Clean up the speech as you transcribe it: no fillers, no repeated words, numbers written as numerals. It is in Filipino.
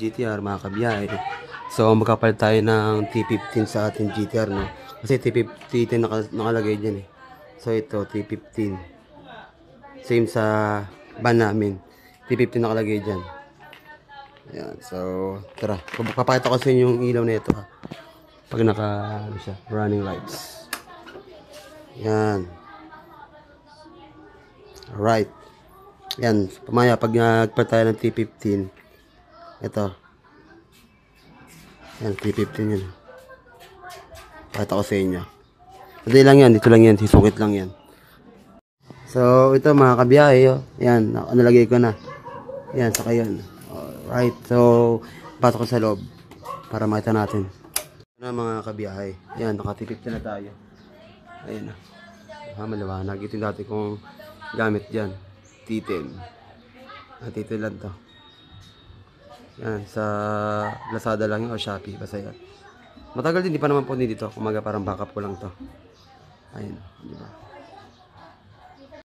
GTR mga kabiyahe. So magkapalit tayo ng T15 sa ating GTR, no? Kasi T15 nakalagay dyan eh. So ito T15. Same sa van namin. T15 nakalagay dyan. Ayan, so tara. Papakita ko sa inyo yung ilaw na ito ha. Pag naka ano siya, running lights. Yan. Alright. Yan. Pamaya pag nagpalit tayo ng T15. Ito. Yan, T15 yan. Pakita ko sa inyo. Hindi lang yan. Dito lang yan. Sisungkit lang yan. So, ito mga kabiyahe. Oh. Yan. Nalagay ko na. Yan. Saka yan. Alright. So, pasok ko sa loob. Para makita natin. Yan mga kabiyahe. Yan. Naka-T15 na tayo. Ayan na. Maliwanag. Ito yung dati kong gamit dyan. T10. T10 lang to. Yan. Sa Lazada lang yun o Shopee. Basta yan. Matagal din. Di pa naman po dito. Kumaga parang backup ko lang to. Ayun. Diba?